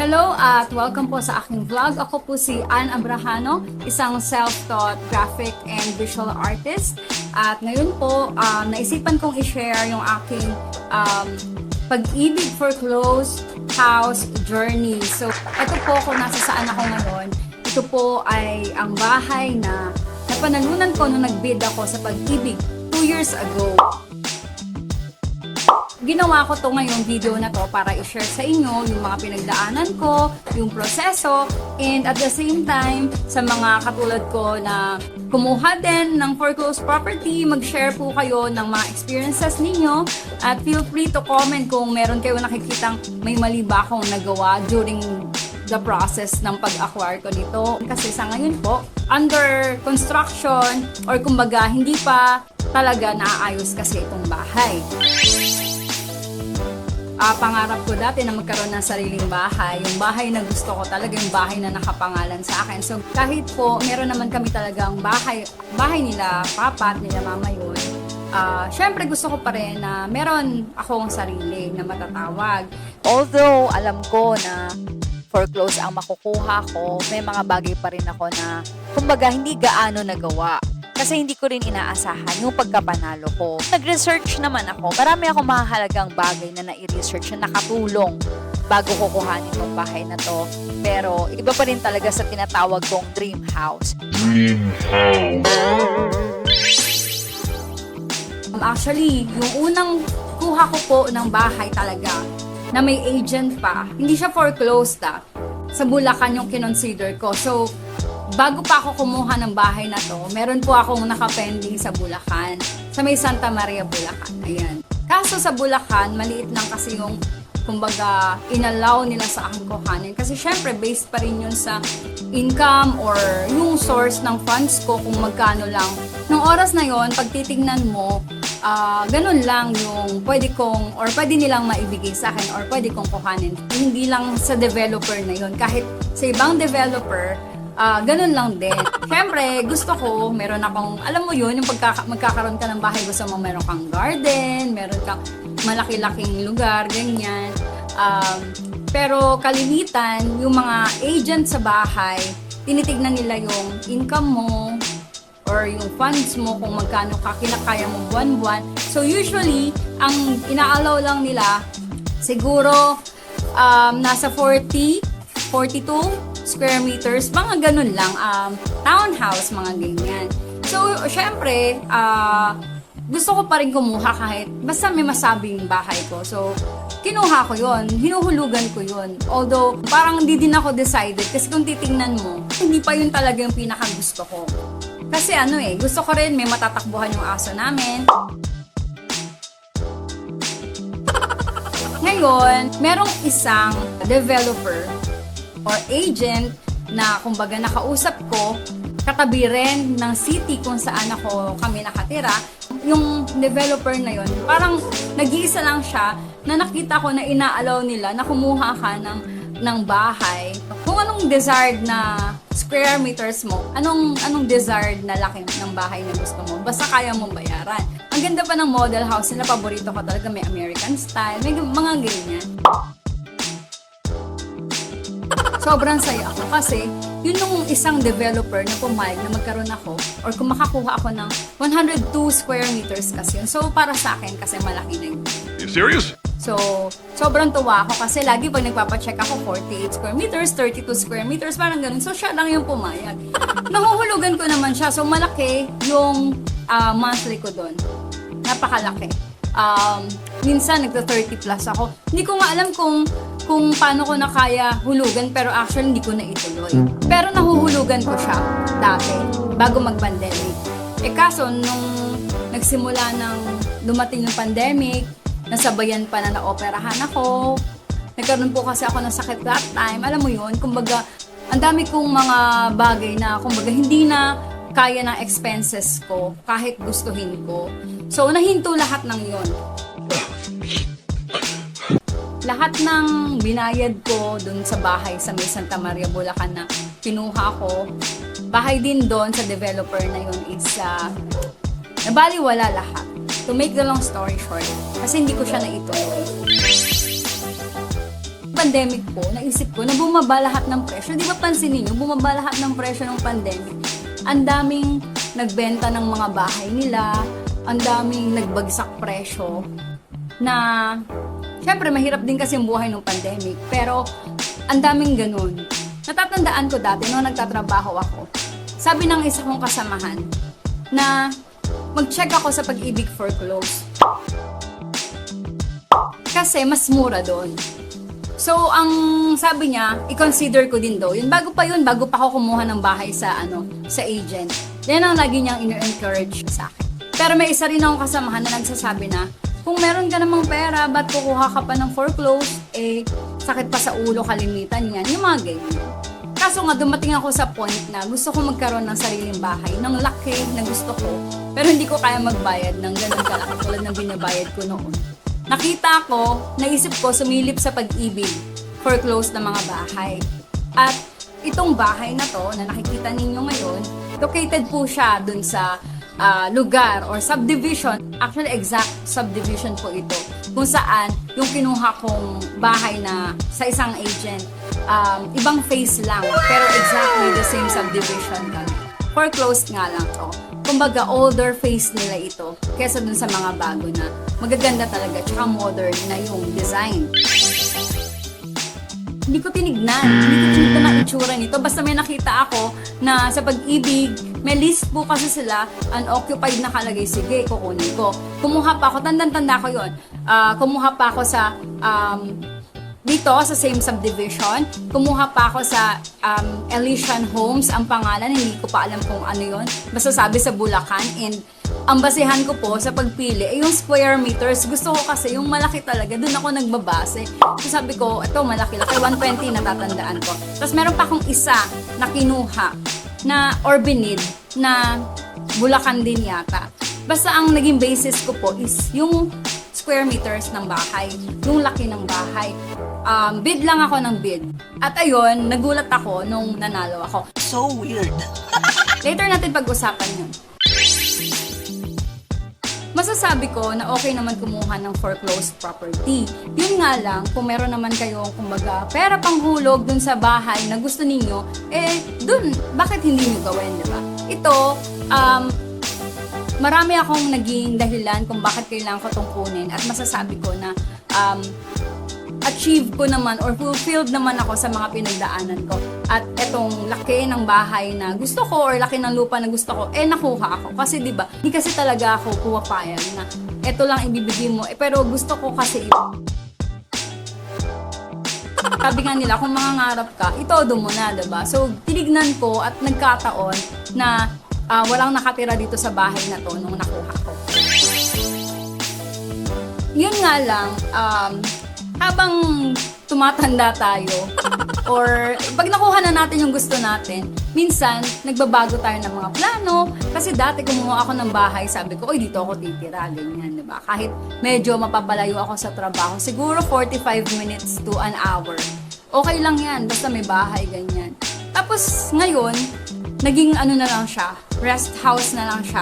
Hello at welcome po sa aking vlog. Ako po si Ann Abrahano, isang self-taught graphic and visual artist. At ngayon po, naisipan kong i-share yung aking pag-ibig for closed house journey. So, ito po kung nasa saan ako ngayon. Ito po ay ang bahay na napanalunan ko nung nag-bid ako sa pag-ibig 2 years ago. Ginawa ko to ngayong video na to para i-share sa inyo yung mga pinagdaanan ko, yung proseso, and at the same time, sa mga katulad ko na kumuha din ng foreclosed property, mag-share po kayo ng mga experiences ninyo at feel free to comment kung meron kayo nakikitang may mali ba akong nagawa during the process ng pag-acquire ko nito. Kasi sa ngayon po, under construction or kumbaga hindi pa talaga naayos kasi itong bahay. Pangarap ko dati na magkaroon ng sariling bahay. Yung bahay na gusto ko talaga, yung bahay na nakapangalan sa akin. So, kahit po, meron naman kami talagang bahay nila papa at nila mama yun. Syempre, gusto ko pa rin na meron akong sarili na matatawag. Although, alam ko na foreclose ang makukuha ko, may mga bagay pa rin ako na, kumbaga, hindi gaano nagawa. Kasi hindi ko rin inaasahan yung pagkapanalo ko. Nag-research naman ako. Marami akong mahalagang bagay na nai-research na nakatulong bago kukuhanin yung bahay na to. Pero iba pa rin talaga sa tinatawag kong dream house. Actually, yung unang kuha ko po ng bahay talaga na may agent pa, hindi siya foreclosed sa Bulacan yung kinonsider ko. So, bago pa ako kumuha ng bahay na to, meron po akong nakapending sa Bulacan. Sa may Santa Maria, Bulacan. Ayan. Kaso sa Bulacan, maliit lang kasi yung, kumbaga, inallow nila sa aking kuhanin. Kasi syempre, based pa rin yun sa income or yung source ng funds ko kung magkano lang. Nung oras na yon, pag titignan mo, ganun lang yung pwede kong or pwede nilang maibigay sa akin or pwede kong kuhanin. Hindi lang sa developer na yon. Kahit sa ibang developer, ganun lang din. Siyempre, gusto ko, meron akong, alam mo yun, yung magkakaroon ka ng bahay, gusto mo meron kang garden, meron kang malaki-laking lugar, ganyan. Pero kalimitan, yung mga agent sa bahay, tinitignan nila yung income mo, or yung funds mo, kung magkano ka kinakaya mo buwan-buwan. So usually, ang inaalaw lang nila, siguro, nasa 40, 42, square meters, mga ganun lang, townhouse, mga ganyan. So, syempre, gusto ko pa rin kumuha kahit basta may masabing bahay ko. So, kinuha ko yon, hinuhulugan ko yon. Although, parang hindi din ako decided kasi kung titingnan mo, hindi pa yun talaga yung pinakagusto ko. Kasi gusto ko rin may matatakbuhan yung aso namin. Ngayon, merong isang developer or agent na kumbaga nakausap ko, katabi rin ng city kung saan kami nakatira. Yung developer na yon, parang nag-iisa lang siya na nakita ko na inaalaw nila na kumuha ka ng bahay. Kung anong desired na square meters mo, anong desired na laki ng bahay na gusto mo, basta kaya mong bayaran. Ang ganda pa ng model house nila, paborito ko talaga, may American style, may mga ganyan. Sobrang saya ako kasi yun yung isang developer na pumayag na magkaroon ako or kung makakuha ako ng 102 square meters kasi yun. So, para sa akin kasi malaki na yun. You serious? So, sobrang tuwa ako kasi lagi pag nagpapacheck ako 48 square meters, 32 square meters, parang ganun. So, siya lang yung pumayag. Nahuhulugan ko naman siya. So, malaki yung monthly ko doon. Napakalaki. Minsan nagta-30 plus ako. Hindi ko nga alam kung paano ko na kaya hulugan, pero actually hindi ko na ituloy. Pero nahuhulugan ko siya dati, bago mag-pandemic. Kaso nung nagsimula ng dumating yung pandemic, nasabayan pa na naoperahan ako, nagkaroon po kasi ako ng sakit that time, alam mo yun, kumbaga, ang dami kong mga bagay na, kumbaga, hindi na kaya ng expenses ko, kahit gustuhin ko. So, nahinto lahat ng yun. Lahat ng binayad ko dun sa bahay sa may Santa Maria, Bulacan na kinuha ko, bahay din doon sa developer na yun is nabaliwala lahat. To make the long story short, kasi hindi ko siya naituloy. pandemic po, naisip ko na bumaba lahat ng presyo. Di ba pansinin nyo, bumaba lahat ng presyo ng pandemic. Ang daming nagbenta ng mga bahay nila, ang daming nagbagsak presyo na syempre mahirap din kasi ang buhay ng pandemic. Pero ang daming ganun. Natatandaan ko dati nung nagtatrabaho ako, sabi ng isa kong kasamahan na mag-check ako sa Pag-ibig for clothes. Kasi mas mura doon. So, ang sabi niya, i-consider ko din daw. Yun, bago pa ako kumuha ng bahay sa agent. Yan ang lagi niyang ino-encourage sa akin. Pero may isa rin akong kasamahan na nagsasabi na, kung meron ka namang pera, ba't kukuha ka pa ng foreclose? Sakit pa sa ulo, kalimitan yan. Yung mga ganyan. Kaso nga, dumating ako sa point na gusto ko magkaroon ng sariling bahay, ng laki na gusto ko, pero hindi ko kaya magbayad ng ganun kalaki tulad ng binabayad ko noon. Nakita ko, naisip ko, sumilip sa Pag-ibig, foreclose na mga bahay. At itong bahay na to, na nakikita ninyo ngayon, located po siya dun sa lugar or subdivision. Actually, exact subdivision po ito. Kung saan, yung kinuha kong bahay na sa isang agent, ibang face lang, pero exactly the same subdivision kami. Foreclosed nga lang to. Kumbaga, older face nila ito kesa dun sa mga bago na magaganda talaga, tsaka modern na yung design. Hindi ko tinignan ang itsura nito. Basta may nakita ako na sa Pag-ibig, may list po kasi sila, unoccupied nakalagay. Sige, kukunin ko. Kumuha pa ako, tanda ko yon. Kumuha pa ako sa dito sa same subdivision. Kumuha pa ako sa Elysian Homes, ang pangalan, hindi ko pa alam kung ano yon. Basta sabi sa Bulacan. And ang basehan ko po sa pagpili ay yung square meters. Gusto ko kasi yung malaki talaga. Doon ako nagbabase. So sabi ko, ito malaki-laki, 120 natatandaan ko. Tapos meron pa akong isa na kinuha na or binid na Bulacan din yata. Basta ang naging basis ko po is yung square meters ng bahay, yung laki ng bahay. Bid lang ako ng bid. At ayun, nagulat ako nung nanalo ako. So weird. Later natin pag-usapan yun. Masasabi ko na okay naman kumuha ng foreclosed property. Yun nga lang, kung meron naman kayong, kumbaga, pera panghulog dun sa bahay na gusto ninyo, dun, bakit hindi nyo gawin, diba? Ito, marami akong naging dahilan kung bakit kailangan ko itong kunin at masasabi ko na achieve ko naman or fulfilled naman ako sa mga pinagdaanan ko. At etong laki ng bahay na gusto ko or laki ng lupa na gusto ko, nakuha ako. Kasi diba, hindi kasi talaga ako pumapayag na eto lang ibibigay mo. Pero gusto ko kasi sabi nga nila, kung mangangarap ka, itodo mo na, diba? So, tinignan ko at nagkataon na walang nakatira dito sa bahay na to nung nakuha ko. Yun nga lang, habang tumatanda tayo, or pag nakuha na natin yung gusto natin, minsan, nagbabago tayo ng mga plano. Kasi dati kumuha ako ng bahay, sabi ko, oy, dito ako titira, ganyan, diba? Kahit medyo mapapalayo ako sa trabaho, siguro 45 minutes to an hour. Okay lang yan, basta may bahay, ganyan. Tapos, ngayon, naging ano na lang siya, rest house na lang siya.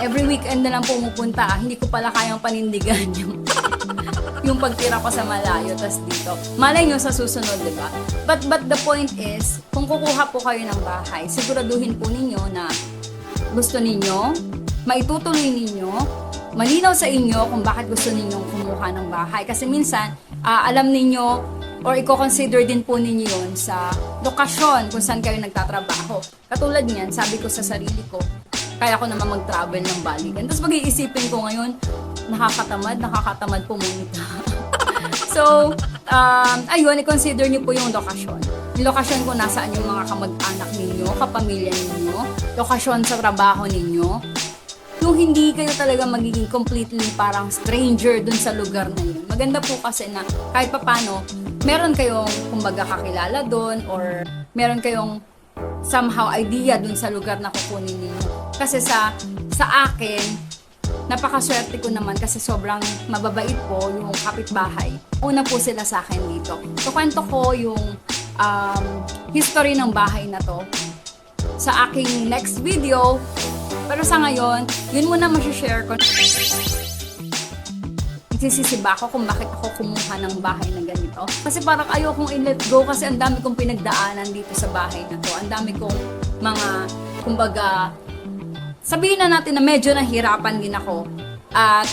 Every weekend na lang pumupunta, hindi ko pala kayang panindigan yung pagtira ko sa malayo, tas dito. Malay nyo sa susunod, di ba? But the point is, kung kukuha po kayo ng bahay, siguraduhin po ninyo na gusto ninyo, maitutuloy ninyo, malinaw sa inyo kung bakit gusto ninyong kumuha ng bahay. Kasi minsan, alam ninyo, or i-consider din po ninyo yun sa lokasyon kung saan kayo nagtatrabaho. Katulad niyan, sabi ko sa sarili ko, kaya ko naman mag-travel ng balikan. Tapos pag-iisipin ko ngayon, nakakatamad pumunta. So, ayun, i-consider niyo po yung lokasyon. Yung lokasyon kung nasaan yung mga kamag-anak ninyo, kapamilya ninyo, lokasyon sa trabaho ninyo. Yung hindi kayo talaga magiging completely parang stranger dun sa lugar na yun. Maganda po kasi na kahit papano, meron kayong kumbaga kakilala dun or meron kayong somehow idea dun sa lugar na kukunin ninyo. Kasi sa akin, napakaswerte ko naman kasi sobrang mababait po yung kapitbahay. Una po sila sa akin dito. So, kwento ko yung history ng bahay na to sa aking next video. Pero sa ngayon, yun muna masishare ko. nagsisisi ba ako kung bakit ako kumuha ng bahay na ganito. Kasi parang ayokong i-let go kasi ang dami kong pinagdaanan dito sa bahay na to. Ang dami kong mga, kumbaga, sabihin na natin na medyo nahirapan din ako. At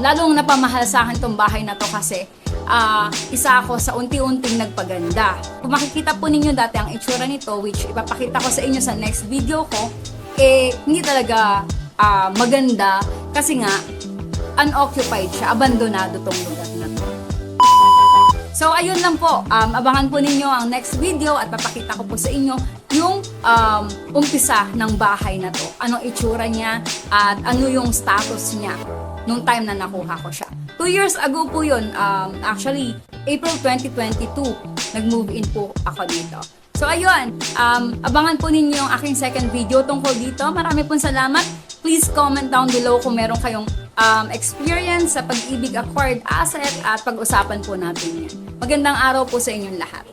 lalong napamahal sa akin tong bahay na to kasi isa ako sa unti-unting nagpaganda. Kung makikita po ninyo dati ang itsura nito, which ipapakita ko sa inyo sa next video ko, hindi talaga maganda kasi nga unoccupied siya, abandonado tong lugar na to. So ayun lang po, abangan po ninyo ang next video at papakita ko po sa inyo yung umpisa ng bahay na to. Anong itsura niya at ano yung status niya nung time na nakuha ko siya. 2 years ago po yun, actually April 2022, nag-move in po ako dito. So ayun, abangan po ninyo yung aking second video tungkol dito. Marami pong salamat. Please comment down below kung meron kayong experience sa pag-ibig acquired asset at pag-usapan po natin yan. Magandang araw po sa inyong lahat.